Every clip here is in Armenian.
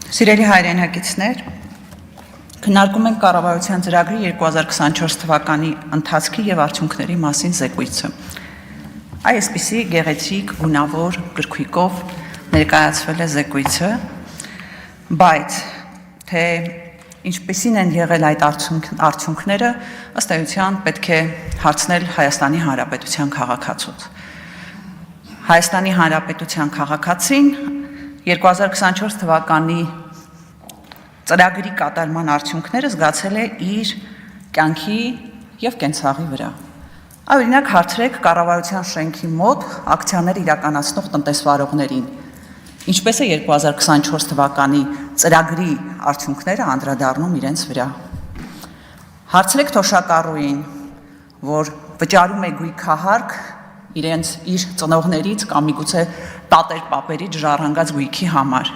Սիրելի հայրենիքներ, քննարկում ենք կառավարության ծրագրի 2024 թվականի ընթացքի եւ արդյունքների մասին զեկույցը։ Այսպիսի գեղեցիկ, գունավոր գրքույկով ներկայացվել է զեկույցը, բայց թե ինչպիսին են եղել այդ արդյունքները, ըստ էության պետք է հարցնել Հայաստանի Հանրապետության քաղաքացուց։ Հայաստանի Հանրապետության քաղաքացին 2024 թվականի ծրագրի կատարման արդյունքները զգացել է իր կյանքի եւ կենցաղի վրա։ Օրինակ հարցրեք կառավարության շենքի մոտ ակցիաներ իրականացնող տնտեսվարողներին, ինչպես է 2024 թվականի ծրագրի արդյունքները անդրադառնում իրենց վրա։ Հարցրեք թոշակառուին, որ վճարում է գույքահարկ իր ծնողներից կամ միգուցե տատեր պապերից ժառանգած գույքի համար։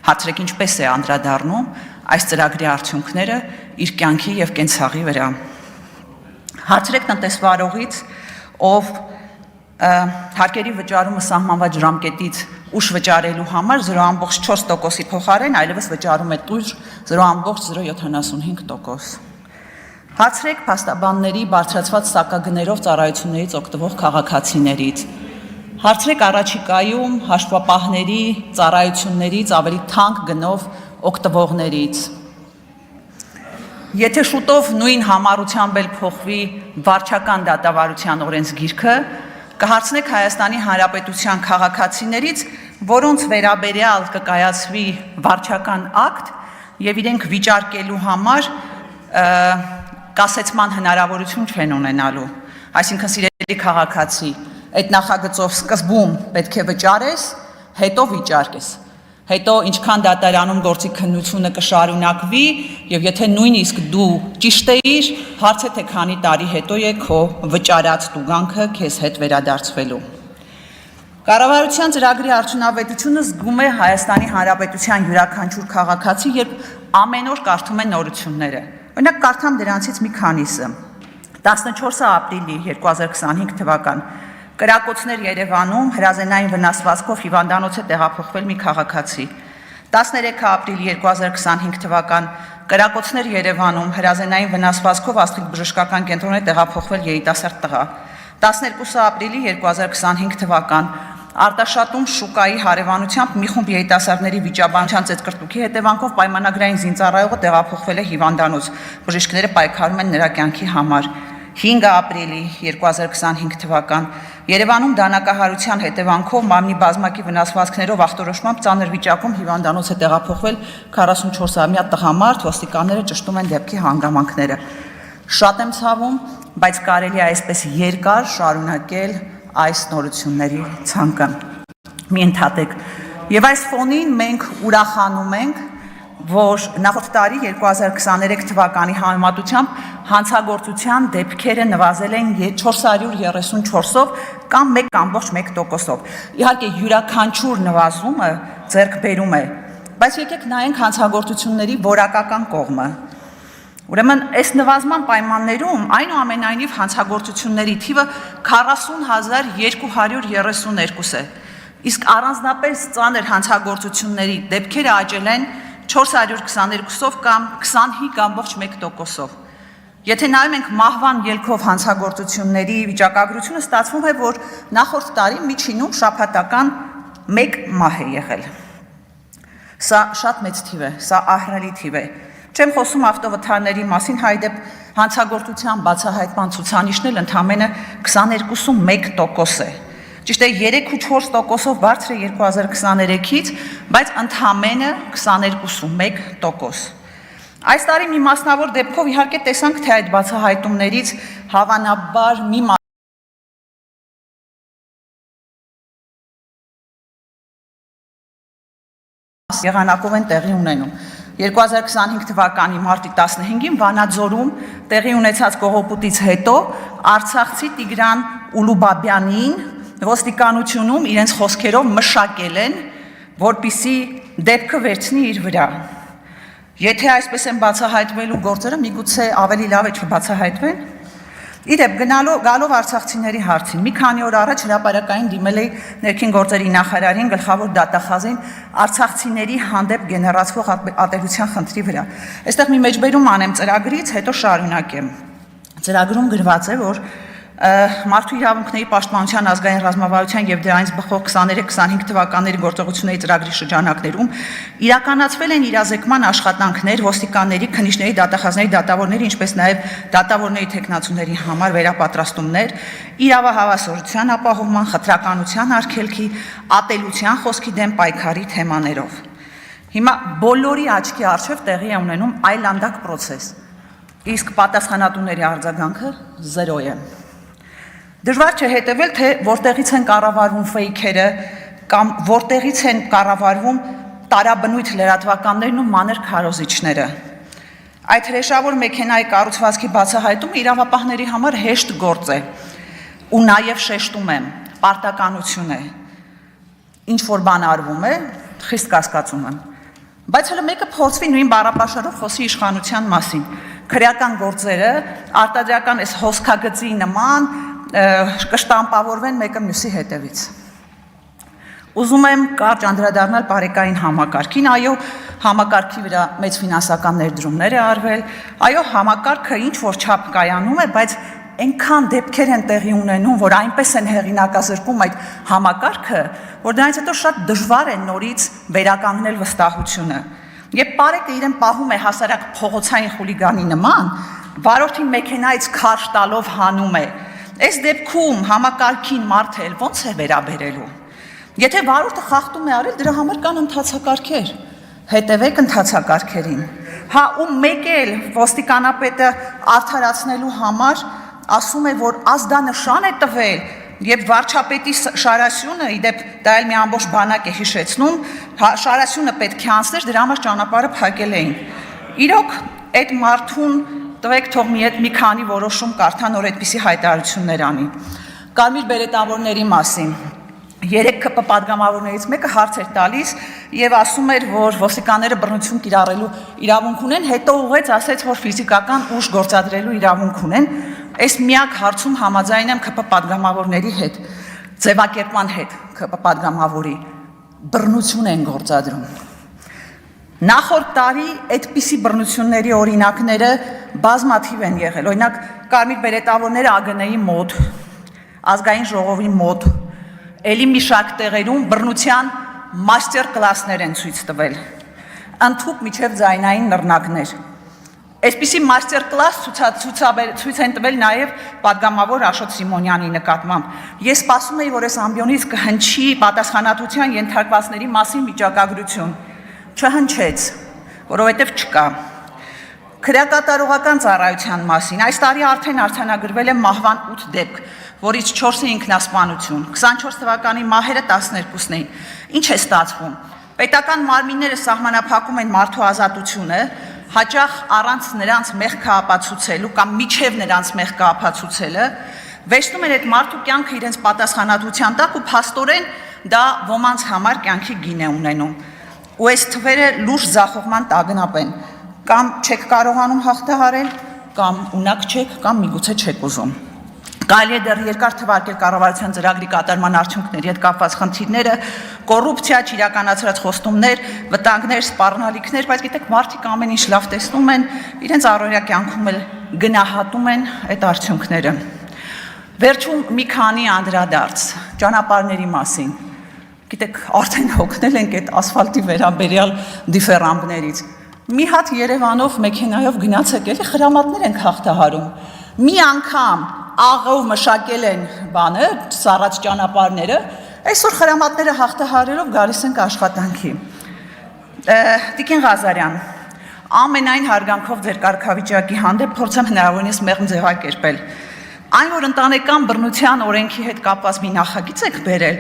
Հարցրեք ինչպես է անդրադառնում այս ծրագրի արդյունքները իր կյանքի եւ կենցաղի վրա։ Հարցրեք տնտեսվարողից, ով հարկերի վճարումը սահմանված ժամկետից ուշ վճարելու համար 0.4%-ի փոխարեն այլևս վճարում է տույժ 0.075%։ Հարցրեք փաստաբանների բարձրացված սակագներով ծառայություններից օգտվող քաղաքացիներից։ Հարցրեք առաջիկայում հաշվապահների ծառայություններից ավելի թանկ գնով օգտվողներից։ Եթե շուտով նույն համառությամբ էլ փոխվի վարչական դատավարության օրենսգիրքը, կհարցնեք Հայաստանի Հանրապետության քաղաքացիներից, որոնց վերաբերյալ կկայացվի վարչական ակտ եւ իրենք վիճարկելու համար կասեցման հնարավորություն չեն ունենալու։ Այսինքն սիրելի քաղաքացի, այդ նախագծով սկզբում պետք է վճարես, հետո վիճարկես, հետո ինչքան դատարանում գործի քննությունը կշարունակվի եւ եթե նույնիսկ դու ճիշտ էիր, հարցը թե քանի տարի հետո է քո վճարած տուգանքը քեզ հետ վերադարձվելու։ Կառավարության ծրագրի արդյունավետությունը զգում է Հայաստանի Հանրապետության յուրաքանչյուր քաղաքացի, երբ ամեն օր կարդում է նորությունները։ Օրինակ կարդամ դրանցից մի քանիսը։ 14 ապրիլի 2025 թվական կրակոցներ Երևանում հրազենային վնասվածքով հիվանդանոց է տեղափոխվել մի քաղաքացի։ 13 ապրիլի 2025 թվական կրակոցներ Երևանում հրազենային վնասվածքով Աստղիկ բժշկական կենտրոն է տեղափոխվել երիտասարդ տղա։ 12 ապրիլի 2025 թվական Արտաշատում շուկայի հարևանությամբ մի խումբ երիտասարդների վիճաբանության ծեծկրտուքի հետևանքով պայմանագրային զինծառայողը տեղափոխվել է հիվանդանոց։ Բժիշկները պայքարում են նրա կյանքի համար։ 5 ապրիլի 2025 թվական Երևանում դանակահարության հետևանքով մարմնի բազմակի վնասվածքներով ախտորոշմամբ ծանր վիճակում հիվանդանոց է տեղափոխվել 44-ամյա տղամարդ, ոստիկանները ճշտում են դեպքի հանգամանքները։ Շատ եմ ցավում, բայց կարելի է այսպես երկար շարունակել այս նորությունների ցանկը։ Մի ընդհատեք։ Եվ այս ֆոնին մենք ուրախանում ենք, որ նախորդ տարի 2023 թվականի համեմատությամբ հանցագործության դեպքերը նվազել են 434-ով կամ 1.1%-ով։ Իհարկե յուրաքանչյուր նվազումը ձեռք բերում է, բայց եկեք նայենք հանցագործությունների որակական կողմը։ Ուրեմն այս նվազման պայմաններում այնուամենայնիվ հանցագործությունների թիվը 40,232 է, իսկ առանձնապես ծանր հանցագործությունների դեպքերը աճել են 422-ով կամ 25.1%-ով։ Եթե նայում ենք մահվան ելքով հանցագործությունների վիճակագրությունը, ստացվում է, որ նախորդ տարի միջինում շաբաթական 1 մահ է եղել։ Սա շատ մեծ թիվ է, սա ահռելի թիվ է։ Չեմ խոսում ավտովթարների մասին, հայդեպ հանցագործության բացահայտման ցուցանիշն էլ ընդամենը 22.1% է։ Ճիշտ է 3.4%-ով բարձր է 2023-ից, բայց ընդամենը 22.1%։ Այս տարի մի մասնավոր դեպքով իհարկե տեսանք, թե այդ բացահայտումներից հավանաբար մի եղանակով են տեղի ունենում։ 2025 թվականի մարտի 15-ին Վանաձորում տեղի ունեցած կողոպուտից հետո արցախցի Տիգրան Ուլուբաբյանին ոստիկանությունում իրենց խոսքերով մշակել են, որպիսի դեպքը վերցնի իր վրա։ Եթե այսպես են բացահայտվելու գործերը, միգուցե ավելի լավ է չբացահայտվեն։ Իրեւ գալով արցախցիների հարցին մի քանի օր առաջ հրապարակային դիմել էի ներքին գործերի նախարարին, գլխավոր դատախազին արցախցիների հանդեպ գեներացվող ատելության խնդրի վրա։ Այստեղ մի մեջբերում անեմ ծրագրից, հետո շարունակեմ։ Ծրագրում գրված է, որ Մարդու իրավունքների պաշտպանության ազգային ռազմավարության եւ դրանից բխող 23-25 թվականների գործողությունների ծրագրի շրջանակներում իրականացվել են իրազեկման աշխատանքներ ոստիկանների, քննիչների, դատախազների, դատավորների, ինչպես նաեւ դատավորների թեկնածուների համար վերապատրաստումներ, իրավահավասարության ապահովման, խտրականության արգելքի, ատելության խոսքի դեմ պայքարի թեմաներով։ Հիմա բոլորի աչքի առջև տեղի է ունենում այլանդակ process, իսկ պատասխանատուների արձագանքը 0 է։ Դժվար չէ հետևել, թե որտեղից են կառավարվում ֆեյքերը կամ որտեղից են կառավարվում տարաբնույթ լրատվականներն ու մանր քարոզիչները։ Այդ հրեշավոր մեքենայի կառուցվածքի բացահայտումը իրավապահների համար հեշտ գործ է ու նաև շեշտում եմ, պարտականություն է։ Ինչ որ բան արվում է, խիստ կասկածում եմ։ Բայց հələ մեկը փորձվի նույն բառապաշարով խոսի իշխանության մասին։ Քրեական գործերը արտադրական այս հոսքագծի նման կշտամպավորվեն մեկը մյուսի հետևից։ Ուզում եմ կարճ անդրադառնալ բարեկային համակարգին, այո, համակարգի վրա մեծ ֆինանսական ներդրումներ է արվել, այո, համակարգը ինչ որ չափ կայանում է, բայց այնքան դեպքեր են տեղի ունենում, որ այնպես են հեղինակազրկում այդ համակարգը, որ դրանից հետո շատ դժվար է նորից վերականգնել վստահությունը։ Երբ բարեկը իրեն պահում է հասարակ փողոցային խուլիգանի նման, վարորդին մեքենայից քարշ տալով հանում է, այս դեպքում համակարգին մարդը էլ ոնց է վերաբերելու։ Եթե վարորդը խախտում է արել, դրա համար կան ընթացակարգեր, հետևեք ընթացակարգերին։ Հա, ու մեկ էլ ոստիկանապետը արդարացնելու համար ասում է, որ ազդանշան է տվել, եւ վարչապետի Շարասյունը, իդեպ դա էլ մի ամբողջ բանակ է հիշեցնում, Շարասյունը պետք է անցներ, դրա համար ճանապարհը փակել էին։ Իրոք այդ մարդուն տվեք թող մի քանի որոշում կարդա նոր այդպիսի հայտարարություններ անի։ Կարմիր բերետավորների մասին 3 ԿՊ պատգամավորներից մեկը հարց էր տալիս եւ ասում էր, որ ոստիկանները բռնություն կիրառելու իրավունք ունեն, հետո ուղղեց ասեց, որ ֆիզիկական ուժ գործադրելու իրավունք ունեն։ Այս միակ հարցում համաձայն եմ ԿՊ պատգամավորների հետ, ձևակերպման հետ ԿՊ պատգամավորի բռնություն են գործադրում։ Նախորդ տարի այդպիսի բռնությունների օրինակները բազմաթիվ են եղել։ Օրինակ կարմիր բերետավորները ԱԳՆ-ի մոտ, ազգային ժողովի մոտ, էլի մի շարք տեղերում բռնության մաստեր կլասներ են ցույց տվել։ Ընդհուպ միջև ձայնային նռնակներ։ Այսպիսի մաստեր կլաս ցույց են տվել նաև պատգամավոր Աշոտ Սիմոնյանի նկատմամբ։ Ես սպասում եի, որ այս ամբիոնից կհնչի պատասխանատվության ենթարկվածների մասին վիճակագրություն։ Չհնչեց, որովհետև չկա։ Քրեակատարողական ծառայության մասին այս տարի արդեն արձանագրվել է մահվան 8 դեպք, որից 4-ը ինքնասպանություն, 24 թվականի մահերը 12-ն էին։ Ինչ է ստացվում։ Պետական մարմինները սահմանափակում են մարդու ազատությունը, հաճախ առանց նրանց մեղքը ապացուցելու կամ միջև նրանց մեղքը ապացուցելը, վերցնում են այդ մարդու կյանքը իրենց պատասխանատվության տակ ու փաստորեն դա ոմանց համար կյանքի գին է ունենում։ Ու այս թվերը լուրջ ձախողման տագնապ են, կամ չեք կարողանում հաղթահարել, կամ ունակ չեք, կամ միգուցե չեք ուզում։ Կարելի է դեռ երկար թվարկել կառավարության ծրագրի կատարման արդյունքների հետ կապված խնդիրները, կոռուպցիա, չիրականացրած խոստումներ, վտանգներ, սպառնալիքներ, բայց գիտեք, մարդիկ ամեն ինչ լավ տեսնում են, իրենց առօրյա կյանքում էլ գնահատում են այդ արդյունքները։ Վերջում մի քանի անդրադարձ ճանապարհների մասին։ Գիտեք, արդեն հոգնել ենք այդ ասֆալտի վերաբերյալ դիֆերամբներից։ Մի հատ Երևանով մեքենայով գնացեք, էլի խրամատներ ենք հաղթահարում։ Մի անգամ աղով մշակել են բանը, սառած ճանապարհները, այսօր խրամատները հաղթահարելով գալիս ենք աշխատանքի։ Տիկին Ղազարյան, ամենայն հարգանքով ձեր կարգավիճակի հանդեպ փորձեմ հնարավորինս մեղմ ձևակերպել։ Այն, որ ընտանեկան բռնության օրենքի հետ կապված մի նախագիծ եք բերել,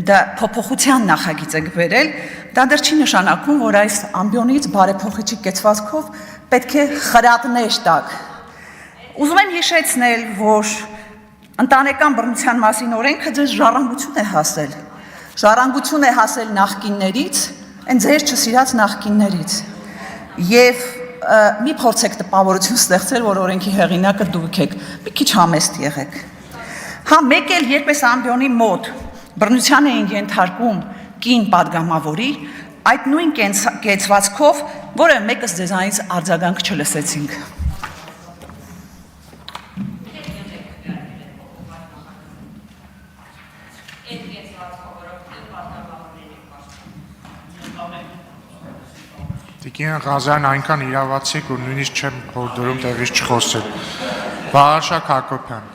դա փոփոխության նախագիծ եք բերել, դա դեռ չի նշանակում, որ այս ամբիոնից բարեփոխիչի կեցվածքով պետք է խրատներ տակ։ Ուզում եմ հիշեցնել, որ ընտանեկան բռնության մասին օրենքը ձեզ ժառանգություն է հասել։ Ժառանգություն է հասել նախկիններից, այն ձեր չսիրած նախկիններից։ Եվ մի փորձեք տպավորություն ստեղծել, որ օրենքի հեղինակը դուք եք, մի քիչ համեստ եղեք։ Հա, մեկ էլ երբ այս ամբիոնի մոտ բռնության էին ենթարկում կին падգամավորի, այդ նույն կեցվածքով, որը մեկս ձեզանից արձագանք չլսեցինք։ Տիկին Ղազարյան այնքան իրավացիք, որ նույնիսկ չեմ հորդորում տեղից չխոսել։ Վաղարշակ Հակոբյան։